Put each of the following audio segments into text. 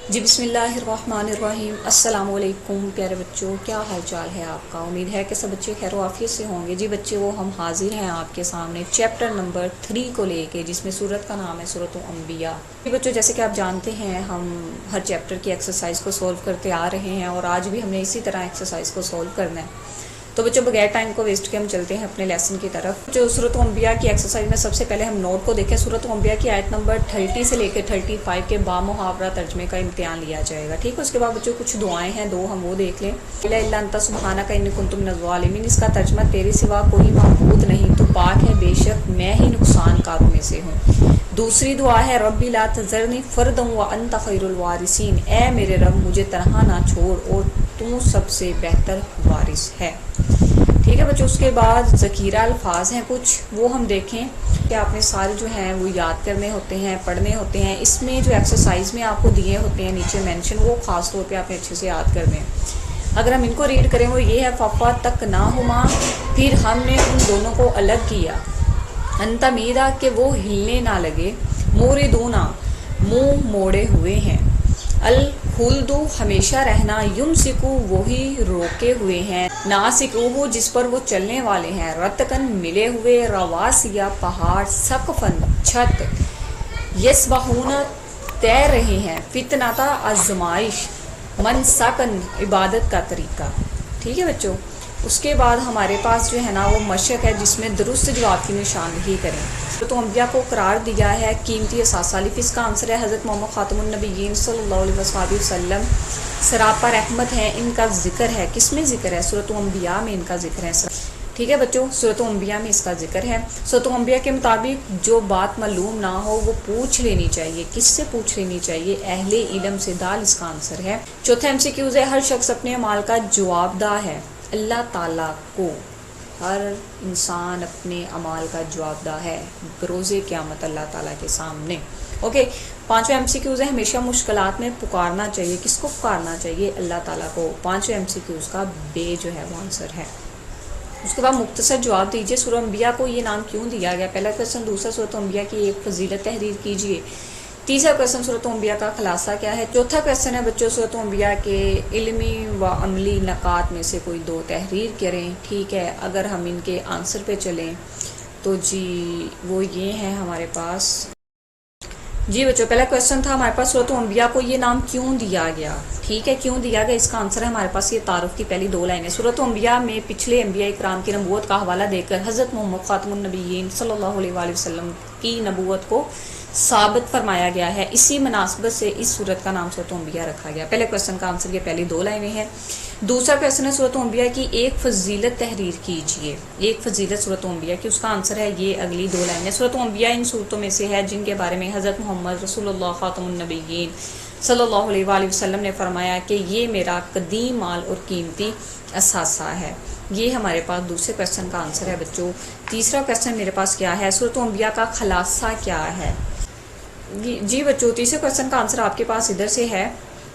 जी बिस्मिल्लाहिर्रहमानिर्रहीम। अस्सलाम वालेकुम प्यारे बच्चों, क्या हाल चाल है आपका। उम्मीद है कि सब बच्चे खैर आफियत से होंगे। जी बच्चे, वो हम हाजिर हैं आपके सामने चैप्टर नंबर 3 को लेके, जिसमें सूरत का नाम है सूरत अंबिया। जी बच्चों, जैसे कि आप जानते हैं हम हर चैप्टर की एक्सरसाइज को सोल्व करते आ रहे हैं और आज भी हमने इसी तरह एक्सरसाइज को सोल्व करना है। तो बच्चों, बगैर टाइम को वेस्ट के हम चलते हैं अपने लेसन की तरफ। जो सूरत अंबिया की एक्सरसाइज में सबसे पहले हम नोट को देखें। सूरत अंबिया की आयत नंबर 30 से लेकर 35 के बामुहावरा तर्जमे का इम्तिहान लिया जाएगा। ठीक है, उसके बाद बच्चों कुछ दुआएं हैं, दो हम वो देख लें। इल्ला अंता सुब्हानका इन्नी कुन्तु मिनज़ ज़ालिमीन, इसका तर्जमा तेरे सिवा कोई मबूद नहीं, तो पाक है बेशक मैं ही नुकसानकारों में से हूँ। दूसरी दुआ है रब्बी ला तज़रनी फ़र्दन व अंत खैरुल वारिसीन, ए मेरे रब मुझे तनहा ना छोड़ और तू सबसे बेहतर वारिस है। ठीक है बच्चों, उसके बाद ज़कीरा अल्फाज हैं कुछ, वो हम देखें कि आपने सारे जो हैं वो याद करने होते हैं, पढ़ने होते हैं। इसमें जो एक्सरसाइज में आपको दिए होते हैं नीचे मेंशन, वो ख़ास तौर पे आपने अच्छे से याद करने हैं। अगर हम इनको रीड करें, वो ये है फफ़ा तक ना हुमा, फिर हमने उन दोनों को अलग किया। अंतमीदा के वो हिलने ना लगे, मोरिदूना मुंह मोड़े हुए हैं। अल खुल्दु हमेशा रहना, युम सिकू वही रोके हुए हैं, ना सिकूहु जिस पर वो चलने वाले हैं, रतकन मिले हुए, रवासिया पहाड़, सकफन छत, यसबहूना तैर रहे हैं, फितनाता आजमाइश, मन सकन इबादत का तरीका। ठीक है बच्चों, उसके बाद हमारे पास जो है ना वो मशक है, जिसमें दुरुस्त जवाब की निशानदही करें। तो अंबिया को करार दिया है कीमती असासालिफ। इसका आंसर है हज़रत मोहम्मद खातमुन नबीयीन सल्लल्लाहु अलैहि वसल्लम। सरापा रहमत है, इनका जिक्र है। किसमें जिक्र है? सूरत अंबिया में इनका जिक्र है। ठीक है बच्चों, सूरत अंबिया में इसका जिक्र है। सूरत अंबिया के मुताबिक जो बात मालूम ना हो वो पूछ लेनी चाहिए। किससे पूछ लेनी चाहिए? अहले इल्म से। दाल इसका आंसर है। चौथा एमसीक्यूज है, हर शख्स अपने अमाल का जवाबदार है अल्लाह ताला को। हर इंसान अपने अमाल का जवाबदार है बरोज़े क़यामत अल्लाह ताला के सामने। ओके, पांचवा एमसीक्यूज है, हमेशा मुश्किलात में पुकारना चाहिए। किसको पुकारना चाहिए? अल्लाह ताला को। पांचवे एमसीक्यूज का बे जो है वो आंसर है। उसके बाद मुख्तसर जवाब दीजिए, सूरत अंबिया को ये नाम क्यों दिया गया? पहला क्वेश्चन। दूसरा, सूरत अंबिया की एक फजीलत तहरीर कीजिए। तीसरा क्वेश्चन, सूरत अंबिया का खुलासा क्या है? चौथा क्वेश्चन है बच्चों, सूरत अंबिया के इल्मी व अमली नकात में से कोई दो तहरीर करें। ठीक है, अगर हम इनके आंसर पे चलें तो जी वो ये हैं हमारे पास। जी बच्चों, पहला क्वेश्चन था हमारे पास, सूरत अंबिया को ये नाम क्यों दिया गया? ठीक है, क्यों दिया गया, इसका आंसर है हमारे पास ये तारुफ की पहली दो लाइनें। सूरत अंबिया में पिछले अंबिया इकराम की नबूवत का हवाला देकर हज़रत मोहम्मद खातमुन नबीयीन सल्लल्लाहु अलैहि वसल्लम की नबूवत को साबित फरमाया गया है। इसी मुनासबत से इस सूरत का नाम सूरत अंबिया रखा गया। पहले क्वेश्चन का आंसर ये पहली दो लाइनें हैं। दूसरा क्वेश्चन है, सूरत अंबिया की एक फजीलत तहरीर कीजिए। एक फजीलत सूरत अंबिया की, उसका आंसर है ये अगली दो लाइनें। सूरत अंबिया इन सूरतों में से है जिनके बारे में हज़रत मोहम्मद रसूलुल्लाह खातमुन नबीयीन सल्लल्लाहु अलैहि वसल्लम ने फरमाया कि ये मेरा कदीम माल और कीमती असासा है। ये हमारे पास दूसरे क्वेश्चन का आंसर है बच्चों। तीसरा क्वेश्चन मेरे पास क्या है? सूरत अंबिया का खुलासा क्या है? जी बच्चों, तीसरे क्वेश्चन का आंसर आपके पास इधर से है,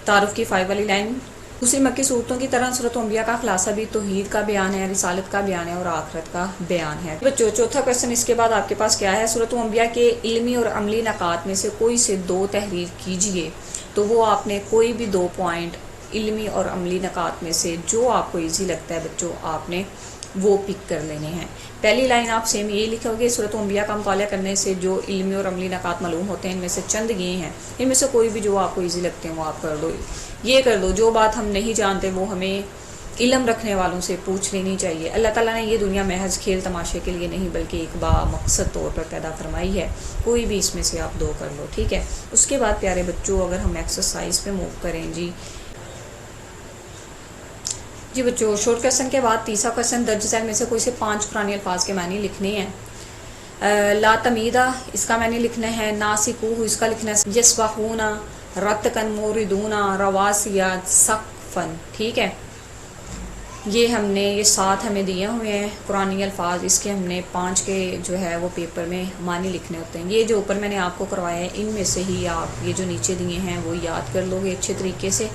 तारुफ की 5 वाली लाइन। दूसरी मक्की सूरतों की तरह सूरत अंबिया का खुलासा भी तौहीद का बयान है, रिसालत का बयान है और आखिरत का बयान है। बच्चों, चौथा क्वेश्चन इसके बाद आपके पास क्या है? सूरत अंबिया के इल्मी और अमली नकात में से कोई से दो तहरीर कीजिए। तो वो आपने कोई भी 2 पॉइंट इल्मी और अमली नकात में से जो आपको ईजी लगता है बच्चों, आपने वो पिक कर लेने हैं। पहली लाइन आप सेम ये लिखोगे, सूरत अंबिया का मुताला करने से जो इल्मी और अमली नकात मालूम होते हैं, इनमें से चंद ये हैं। इनमें से कोई भी जो आपको इजी लगते हैं वो आप कर दो। ये कर दो, जो बात हम नहीं जानते वो हमें इल्म रखने वालों से पूछ लेनी चाहिए। अल्लाह ताला ने ये दुनिया महज खेल तमाशे के लिए नहीं बल्कि एक बामकसद तौर पर पैदा फरमाई है। कोई भी इसमें से आप दो कर लो। ठीक है, उसके बाद प्यारे बच्चों अगर हम एक्सरसाइज पे मूव करें जी बच्चों, शॉर्ट क्वेश्चन के बाद तीसरा क्वेश्चन, दर्ज झैल में से कोई से 5 कुरानी अल्फाज के मानी लिखने हैं। ला तमीदा इसका मैंने लिखना है, नासिकूहु इसका लिखना है, यसबाहूना, रतकन, मोरिदूना, रवासिया, सकफन। ठीक है, ये हमने ये 7 हमें दिए हुए हैं कुरानी अल्फाज। इसके हमने 5 के जो है वो पेपर में मानी लिखने होते हैं। ये जो ऊपर मैंने आपको करवाया है इनमें से ही आप ये जो नीचे दिए हैं वो याद कर लोगे अच्छे तरीके से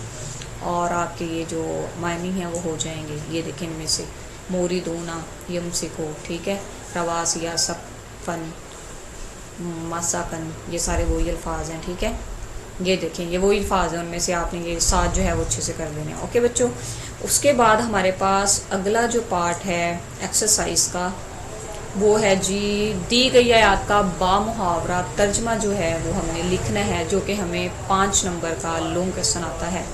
और आपके ये जो मायनी हैं वो हो जाएंगे। ये देखें, इनमें से मोरिदूना, यमसिको, ठीक है, रवासिया, सकफन, मसाकन, ये सारे वही अल्फाज हैं। ठीक है, ये देखें, ये वो अल्फाज है, उनमें से आपने ये 7 जो है वो अच्छे से कर देने हैं। ओके बच्चों, उसके बाद हमारे पास अगला जो पार्ट है एक्सरसाइज का, वो है जी दी गई आयत का बामुहावरा तर्जमा जो है वो हमने लिखना है, जो कि हमें 5 नंबर का लॉन्ग क्वेश्चन आता है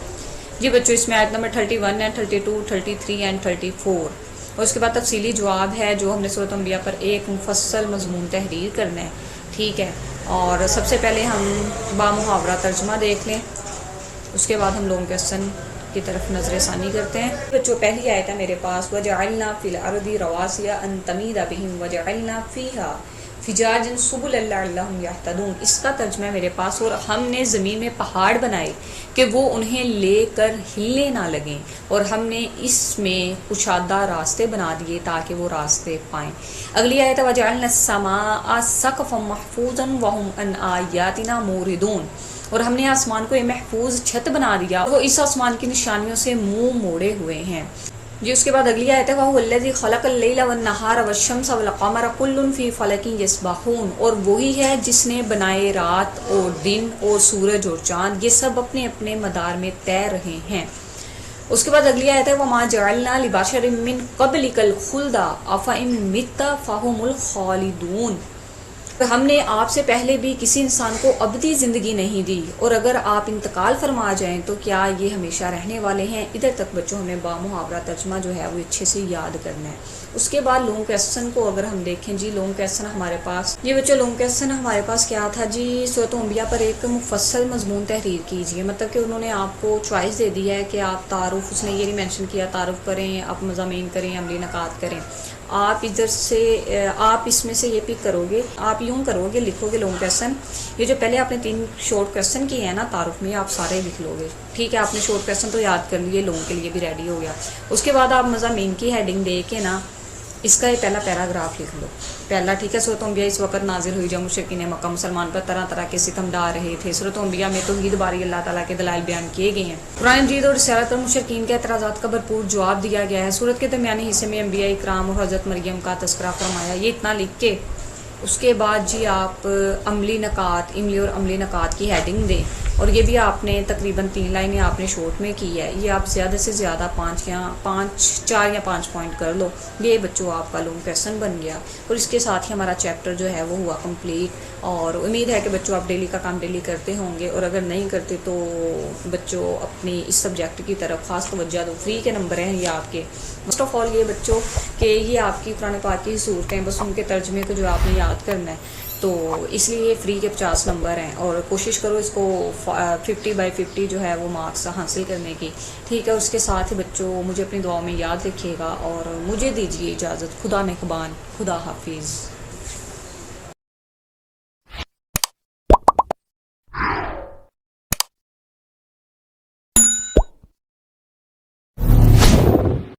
जी बच्चों। इसमें आयत नंबर 31 है, 32, 33 एंड 34, और उसके बाद तफसीली जवाब है जो हमने सूरत अंबिया पर एक मुफस्सल मजमून तहरीर करना है, ठीक है। और सबसे पहले हम बामुहावरा तर्जमा देख लें, उसके बाद हम लॉन्ग क्वेश्चन की तरफ नजर सानी करते हैं। बच्चों पहली आयत है मेरे पास, वजअलना फिल अर्दी रवासिया अन तमीदा बिहिम वजअलना फीहा फिजाजन सुबुल लअल्लहुम यहतदून। इसका तर्जुमा है मेरे पास, और हमने ज़मीन में पहाड़ बनाए कि वो उन्हें लेकर हिलने ना लगें, और हमने इसमें कुशादा रास्ते बना दिए ताकि वो रास्ते पाएँ। अगली आयत है वजअलना अस्समाअ सकफ़म महफूज़न वहुम अन आयातिना मुरिदून, और हमने आसमान को एक महफूज छत बना दिया, वो इस आसमान की निशानियों से मुंह मोड़े हुए हैं जी। उसके बाद अगली आयत है वहुवल्लज़ी खलक़ल लैला वन्नहारा वश्शम्स वल-क़मरा कुल्लुन फ़ी फ़लकिन यस्बहून, और वही है जिसने बनाए रात और दिन और सूरज और चांद, ये सब अपने अपने मदार में तैर रहे हैं। उसके बाद अगली आयत है वमा जअलना लिबशरिन मिन क़ब्लिकल खुल्दा अफ़ा इन मित्ता फ़हुमुल ख़ालिदून, हमने आपसे पहले भी किसी इंसान को अबदी ज़िंदगी नहीं दी, और अगर आप इंतकाल फरमा जाएं तो क्या ये हमेशा रहने वाले हैं। इधर तक बच्चों हमें बामुहावरा तर्जमा जो है वो अच्छे से याद करना है। उसके बाद लॉन्ग क्वेश्चन को अगर हम देखें जी, लॉन्ग क्वेश्चन हमारे पास ये बच्चों लॉन्ग क्वेश्चन हमारे पास क्या था जी, सूरत अंबिया पर एक मुफस्सल मजमून तहरीर कीजिए। मतलब कि उन्होंने आपको चॉइस दे दी है कि आप तारुफ, उसने ये नहीं मेंशन किया तारुफ करें, आप मज़ामीन करें, अमली नकात करें। आप इधर से आप इसमें से ये पिक करोगे, आप यूँ करोगे, लिखोगे लॉन्ग क्वेश्चन। ये जो पहले आपने 3 शॉर्ट क्वेश्चन किए हैं ना तारुफ में, आप सारे लिख लोगे, ठीक है। आपने शॉर्ट क्वेश्चन तो याद कर लिए, लॉन्ग के लिए भी रेडी हो गया। उसके बाद आप मज़ामीन की हेडिंग दे के ना इसका ये पहला पैराग्राफ लिख लो, पहला, ठीक है। सूरत अंबिया इस वक्त नाजिल हुई जब मुशरिकीन मक्का मुसलमान पर तरह तरह के सितम डाल रहे थे। सूरत अंबिया में तौहीद बारी अल्लाह ताला के दलाइल बयान किए गए हैं। कुरान मजीद और रिसालत पर मुशरिकीन के एतराज़ात का भरपूर जवाब दिया गया है। सूरत के दरमियानी हिस्से में अंबिया इकराम और हज़रत मरियम का तस्करा फरमाया। ये इतना लिख के उसके बाद जी आप अमली नकात, इमली और अमली नकात की हेडिंग दें, और ये भी आपने तकरीबन 3 लाइनें आपने शॉर्ट में की है। ये आप ज़्यादा से ज़्यादा 4 या 5 पॉइंट कर लो। ये बच्चों आपका लॉन्ग क्वेश्चन बन गया, और इसके साथ ही हमारा चैप्टर जो है वो हुआ कंप्लीट। और उम्मीद है कि बच्चों आप डेली का काम डेली करते होंगे, और अगर नहीं करते तो बच्चों अपनी इस सब्जेक्ट की तरफ खास तवज्जो दो। फ्री के नंबर हैं ये आपके। फर्स्ट ऑफ ऑल ये बच्चों कि ये आपकी कुरान पाक की सूरतें, बस उनके तर्जमे को जो आपने याद करना है, तो इसलिए फ्री के 50 नंबर हैं, और कोशिश करो इसको 50/50 जो है वो मार्क्स हासिल करने की, ठीक है। उसके साथ ही बच्चों मुझे अपनी दुआओं में याद रखिएगा, और मुझे दीजिए इजाज़त। खुदा निगहबान, खुदा हाफिज़।